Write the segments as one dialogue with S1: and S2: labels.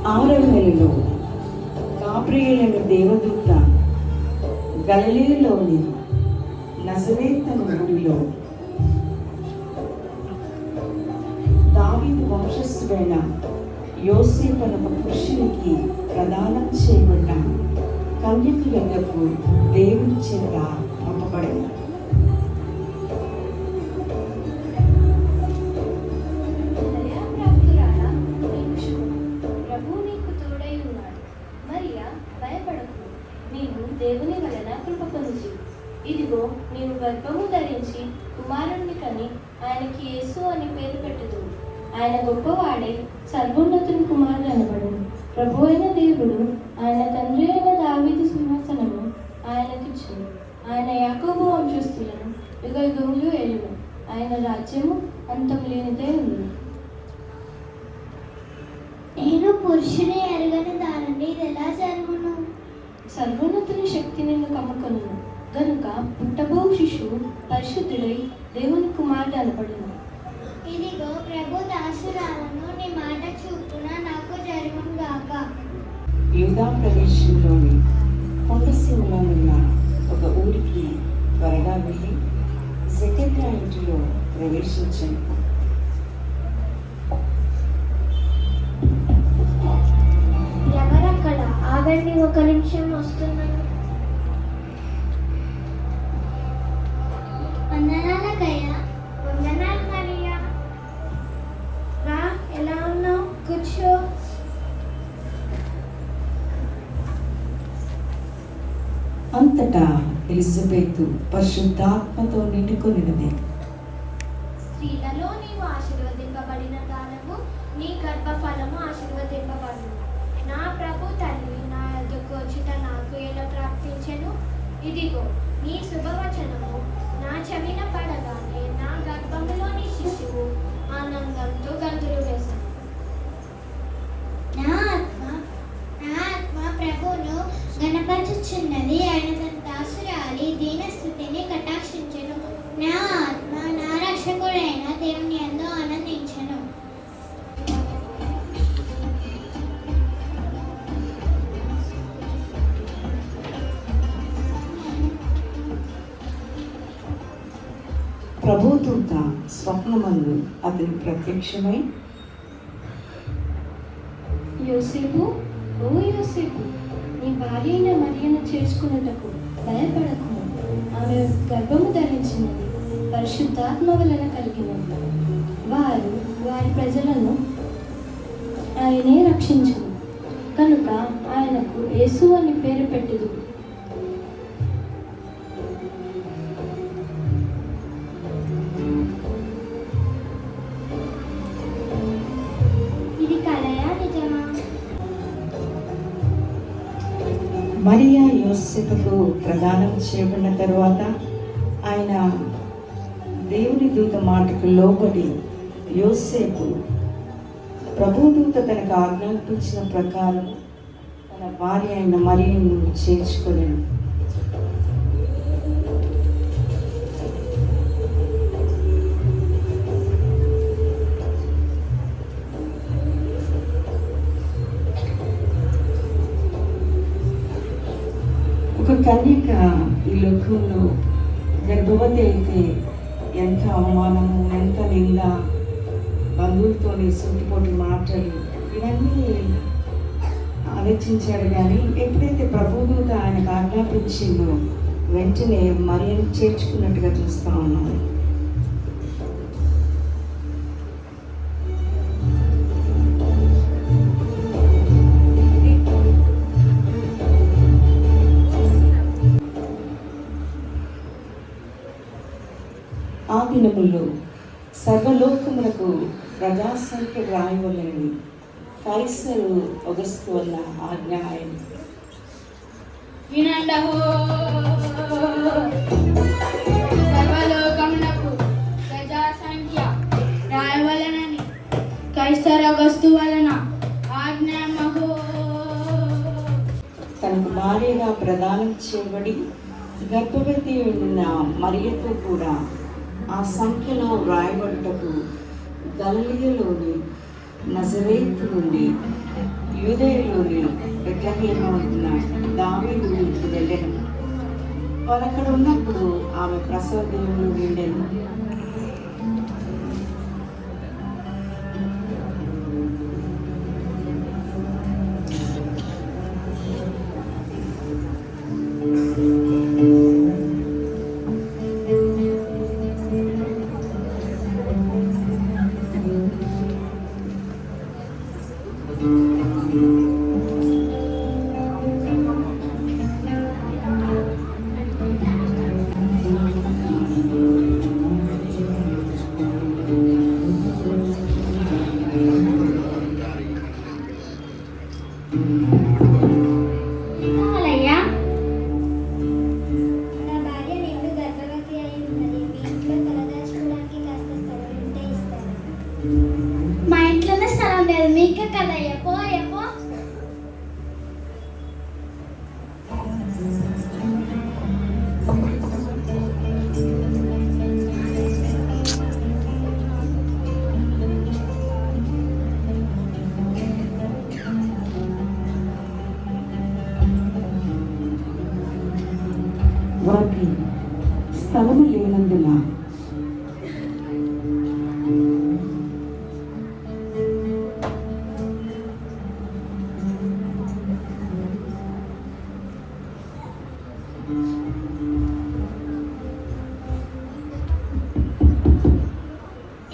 S1: 6వ నెలలో గాబ్రియేలు అనే దేవదూత గలిలయలోని నజరేతు గుడిలో దావీదు వంశస్థుడైన యోసేపు అనే ఒక పురుషునికి ప్రదానం చేయబడిన కన్యక యొద్దకు దేవుని చేత పంపబడింది.
S2: దేవుని వలన కృప పొంది, ఇదిగో నీవు గర్భము ధరించి కుమారుణ్ణి కని ఆయనకి యేసు అని పేరు పెట్టుదు. ఆయన గొప్పవాడే, సర్వోన్నతుని కుమారుడు అనబడు. ప్రభు అయిన దేవుడు ఆయన తండ్రి అయిన దావీదు సింహాసనము ఆయనకిచ్చును. ఆయన యాకోబు వంశస్థులను యుగయుగములు ఏలును. ఆయన రాజ్యము అంతం లేనిదే ఉంది.
S3: నేను పురుషుని ఎరగని దానిని ఇది ఎలా జరుగును?
S2: సర్వోన్నతుని శక్తి నిన్ను కమ్ముకొనును గనుక పుట్టబో శిశువు పరిశుద్ధుడై దేవుని కుమారుడు అనబడును.
S3: ఇదిగో ప్రభు దాసురాలను నీ మాట చూపున నాకు జరుగును గాక.
S1: యూదా ప్రదేశంలోని కొండసీమలో ఉన్న ఒక ఊరికి త్వరగా వెళ్ళి జకర్యా ఇంటిలో ప్రవేశించాను.
S3: ఎవరక్కడ? ఆగండి, ఒక నిమిషం వస్తున్నాను. వందనాలకయ్యా. వందనాలు మరియా. రా, ఎలా ఉన్నావు? కూర్చో.
S1: అంతటా ఎలిజబెతు పరిశుద్ధాత్మతో నిండుకొనినది.
S3: స్త్రీలలో నీవు ఆశీర్వదింపబడిన దానము, నీ గర్భఫలము ఆశీర్వదింపబడును. నా ప్రభు తల్లి నా యొద్దకు వచ్చుట నాకు ఎలా ప్రాప్తించెను? ఇదిగో నీ శుభవచనము నా చెవిన పడగానే నా గర్భములోని శిశువు ఆనందంతో గంతులు వేశాను. నా ఆత్మ ప్రభువును గణపరచుచున్నది. ఆయన తన దాసురాలి దీనస్థితిని కటాక్షించెను. నా ఆత్మ నా రక్షకుడైన దేవుని యందు ఆనందించెను.
S1: ప్రభుదూత స్వప్నమందు అతని ప్రత్యక్షమై,
S2: యోసేపు, ఓ యోసేపు, నీ భార్య అయిన మరియను చేర్చుకున్నటకు భయపడకుము. ఆమె గర్భము ధరించినది పరిశుద్ధాత్మ వలన కలిగినది. వారు వారి ప్రజలను ఆయనే రక్షించును కనుక ఆయనకు యేసు అని పేరు పెట్టుదు.
S1: మరియా యోసేపుకు ప్రదానం చేయబడిన తరువాత ఆయన దేవుని దూత మాటకు లోబడి యోసేపు ప్రభుదూత తనకు ఆజ్ఞాపించిన ప్రకారం తన భార్య అయిన మరియను చేర్చుకొనెను. ఒక కన్యక ఈ లోకంలో గర్భవతి అయితే ఎంత అవమానము, ఎంత నింద, బంధువులతోని సుట్టుపోటు మాటలు, ఇవన్నీ ఆలోచించాడు. కానీ ఎప్పుడైతే ప్రభుదూత ఆయనకు ఆజ్ఞాపించిందో వెంటనే మరియను చేర్చుకున్నట్టుగా చూస్తూ ఉన్నాం. ఆ దినముల్లో సర్వలోకములకు ప్రజాసంఖ్య రాయవలని కైసరు అగస్తు వల్ల ఆజ్ఞ ఆయన.
S3: సర్వలోకమునకు ప్రజాసంఖ్య రాయవలనని కైసరు అగస్తు వలన ఆజ్ఞ మహో.
S1: తనకు భార్యగా ప్రదానం చేయబడి గర్భవతి ఉన్న మరియతో కూడా ఆ సంఖ్యలో వ్రాయబడుటకు గలిలయలోని నజరేతు నుండి యూదయలోని బెత్లెహేము ఉన్న దావీదు ఇంటికి వెళ్ళెను. వారు అక్కడ ఉన్నప్పుడు ఆమె ప్రసవ దినములు నిండెను.
S3: కావాలయ్యా? నా భార్య నిండు గర్భవతి అయి ఉన్నది. మీ ఇంట్లో తలదాచుకోవడానికి కాస్త స్థలం ఉంటే ఇస్తారా? మా ఇంట్లోనే స్థలం లేదు, మీకే కదయ్యా. పో.
S1: వారికి స్థలము లేనందున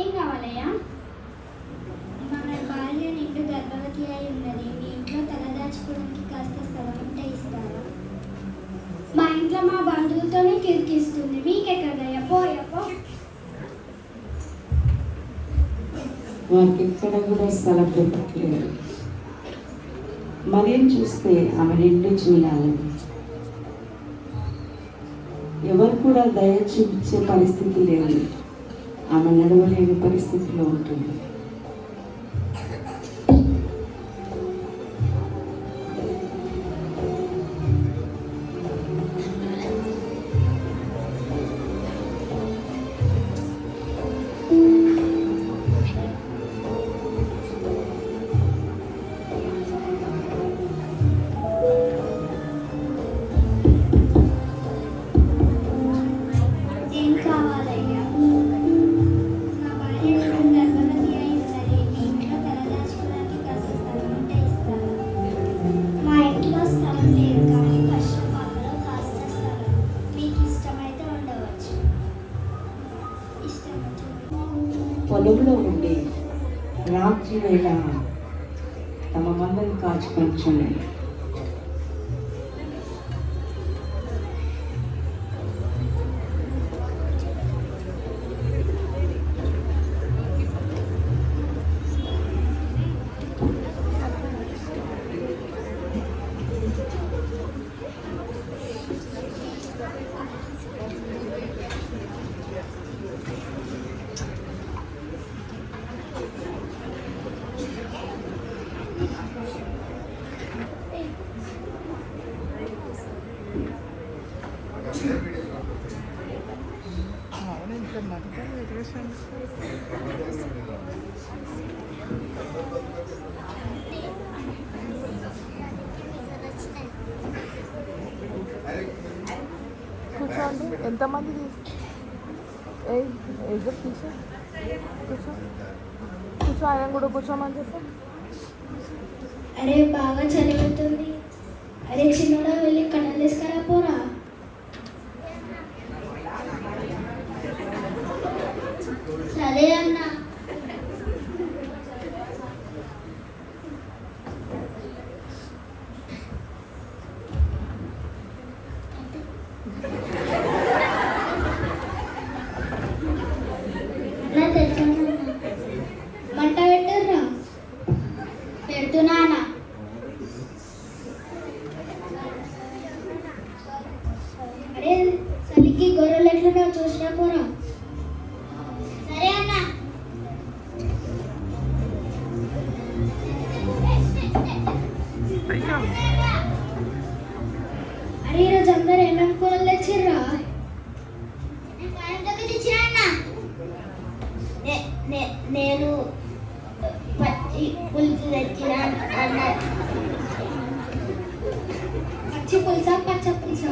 S3: ఏం కావాలయ్యా? మన భార్య నిండు గర్భవతి అయి ఉన్నది. మీ ఇంట్లో తలదాచుకోవడానికి కాస్త స్థలం ఉంటే ఇస్తారా? మా ఇంట్లో మా బంధువులతోనే కిరికిస్తుంది, మీకెక్కడయ్యా? పో.
S1: వారికి ఎక్కడ కూడా స్థలం దొరకట్లేదు. మరియం చూస్తే ఆమె నిండు చూడాలి. ఎవరు కూడా దయ చూపించే పరిస్థితి లేదు. ఆమె నడవలేని పరిస్థితిలో ఉంటుంది.
S3: ఏం కావాలయ్యా? నా భార్య నిండు గర్భవతి అయి ఉన్నది. మీ ఇంట్లో తలదాచుకోవడానికి కాస్త స్థలం ఉంటే ఇస్తారా? మా ఇంట్లో స్థలం లేదు, కానీ పశ్చిమలో కాస్త స్థలం. మీకు ఇష్టమైతే ఉండవచ్చు.
S1: పొలంలో ఉండి రాత్రి వేళ తమ మందను కాచుకొంచుని
S4: కూర్చోండి. ఎంతమంది కూర్చో కూర్చో కూర్చో ఆయన కూడా కూర్చోమని చెప్పి.
S3: అరే బాగా చదివుతుంది. అరే చిన్నోడా, వెళ్ళి కట్టలు తీసుకురా పోరా. సరే అన్నా. మంట పెట్టర్రా. పెడుతున్నానా? అరే చలికి గొర్రెలు ఎట్లున్నా చూసినా పోరా. సరే అన్న. అరే ఈరోజు అందరు ఏమేమి కూరలు తెచ్చిర్రా? నేను పచ్చి పులుసు తెచ్చిన అన్నారు. పచ్చి పులుసా పచ్చ పులుసా?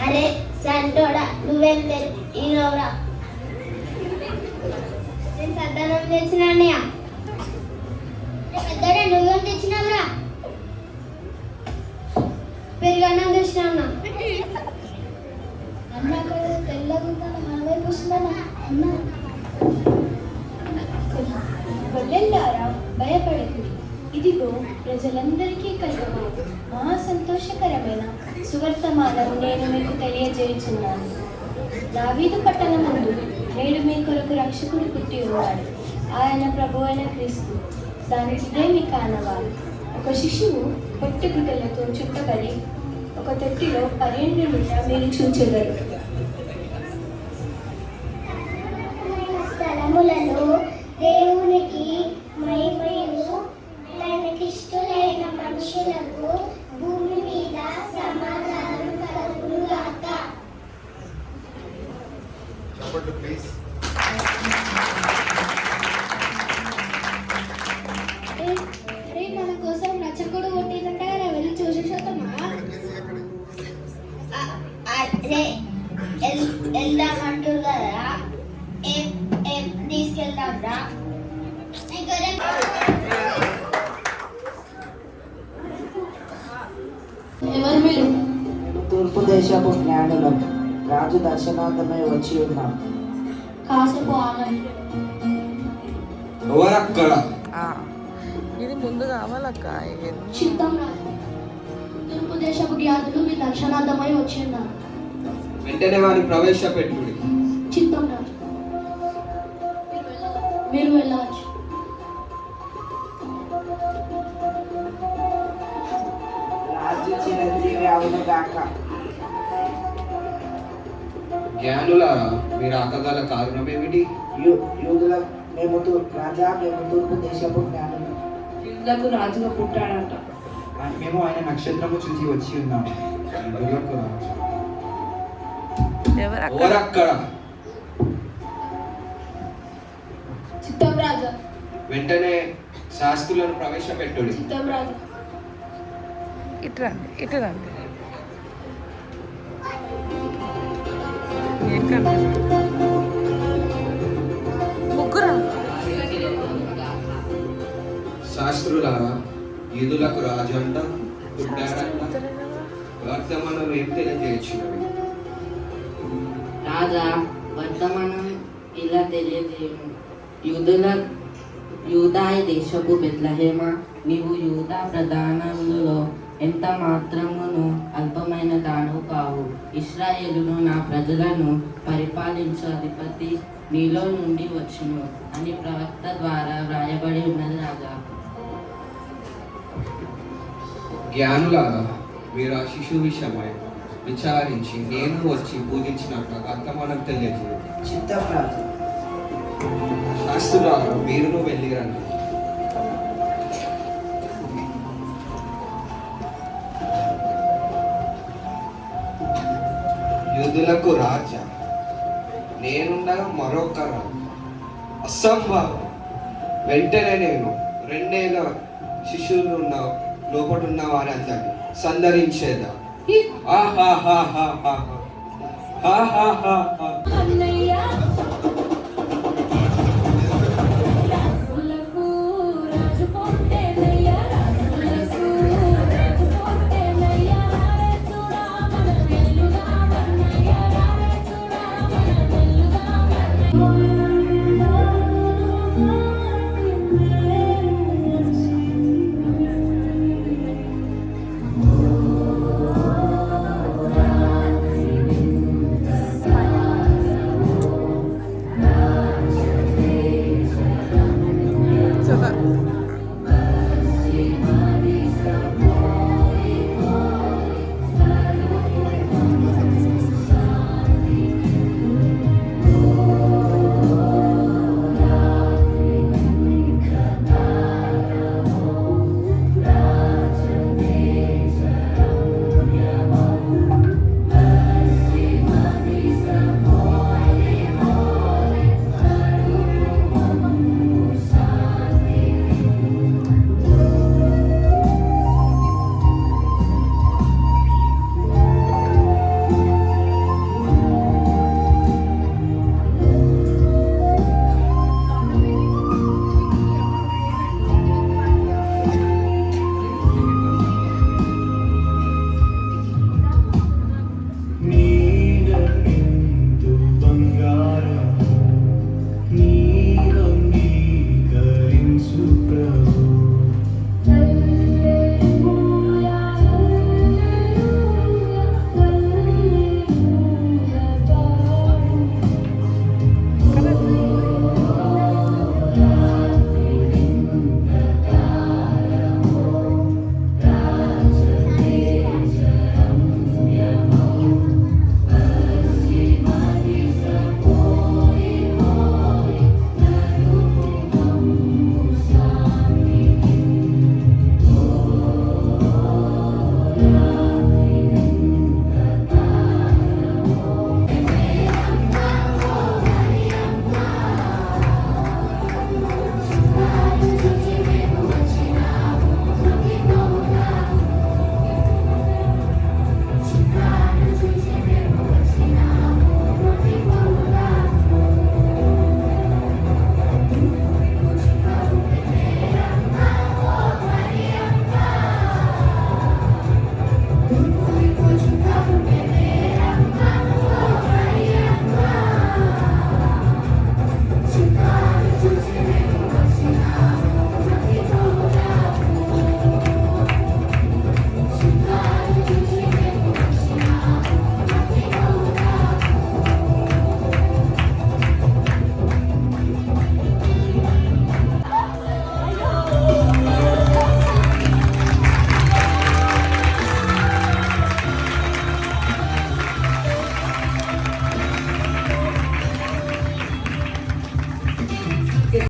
S3: అరే సంటోడా నువ్వేం ఈరోరా? నేను సద్దనం తెచ్చిన అన్నయ్య. పెద్దడా నువ్వేం తెచ్చినావురా? పెరుగన్నం తెచ్చిన అన్న. అన్న తెల్లగుందా మనవైపు వస్తుందన్నా అన్న.
S2: గొల్లెల్లారా భయపడకుడి, ఇదిగో ప్రజలందరికీ కలుగు మహా సంతోషకరమైన సువర్తమానం నేను మీకు తెలియజేయుచున్నాను. దావీదు పట్టణం ముందు నేడు మీ కొరకు రక్షకుడు పుట్టి ఉన్నాడు, ఆయన ప్రభు అయిన క్రీస్తు. దానికి ఇదే మీ కానవాలు. ఒక శిశువు పొట్టి గుడ్డలతో చుట్టబడి ఒక తొట్టిలో 12 మీరు చూచెదరు.
S3: స్థలములలో దేవునికి మహిమయు తనకి ఇష్టలైన మనుషులకు భూమి మీద సమాధానం కలుగును గాక. అరే మన కోసం రచకుడు కొట్టిందంట కదా, వెళ్ళి చూసేసొద్దామా? అదే వెళ్దామంటారు కదా, ఏం తీసుకెళ్దాం రా.
S2: ఎవరు మీరు?
S5: తూర్పు దేశపు జ్ఞానులం, రాజు దర్శనార్థమై వచ్చి ఉన్నాం.
S2: కాసేపు ఆగండి.
S6: ఎవరక్కడ?
S4: ఇది ముందు కావాలక్క.
S2: చిత్తం రాజు, తూర్పు దేశపు జ్ఞానులు మీ దర్శనార్థమై వచ్చి ఉన్నారు.
S6: వెంటనే వారిని ప్రవేశపెట్టుడి.
S2: చిత్తం రాజు, మీరు వెళ్ళవచ్చు.
S5: రాజు చిరంజీవి అవును గాక.
S6: జ్ఞానులారా, మీరు ఆకగల కారణం ఏమిటి?
S5: యూదుల రాజా మేము తూర్పు దేశపు జ్ఞానులం.
S1: యూదులకు రాజుగా పుట్టాడంట.
S7: మేము ఆయన నక్షత్రము చూసి వచ్చి ఉన్నాము.
S6: ఎవరక్కడ?
S2: చిత్తం రాజా.
S6: వెంటనే శాస్త్రులను ప్రవేశపెట్టుడి.
S2: చిత్తం రాజా.
S4: ఇటు రండి. ముగ్గురా?
S6: శాస్త్రులారా, యూదులకు రాజు అంట పుట్టాడంట. వర్తమానం ఏం తెలియజేయచ్చినవి?
S8: రాజా, వర్తమానం ఇలా తెలియజేయము. యూదాయ దేశపు బెత్లెహేమ, నీవు యూదా ప్రధానములలో ఎంత మాత్రమును అల్పమైన దానవు కావు. ఇశ్రాయేలును నా ప్రజలను పరిపాలించు అధిపతి నీలో నుండి వచ్చును అని ప్రవక్త ద్వారా వ్రాయబడి ఉన్నది రాజా.
S6: జ్ఞానులారా, మీరు ఆ శిశువు విషయమై విచారించి నేను వచ్చి పూజించినట్లు వర్తమానం తెలియజేయండి.
S5: చిత్తం రాజు.
S6: శాస్త్రులారా, మీరును వెళ్ళిరండి. యూదులకు రాజా, నేనుండగా మరొక రాజు? అసంభవం. వెంటనే నేను 2 ఏళ్ల శిశువులు ఉన్న లోపడున్న వారందరినీ సందరించేదా.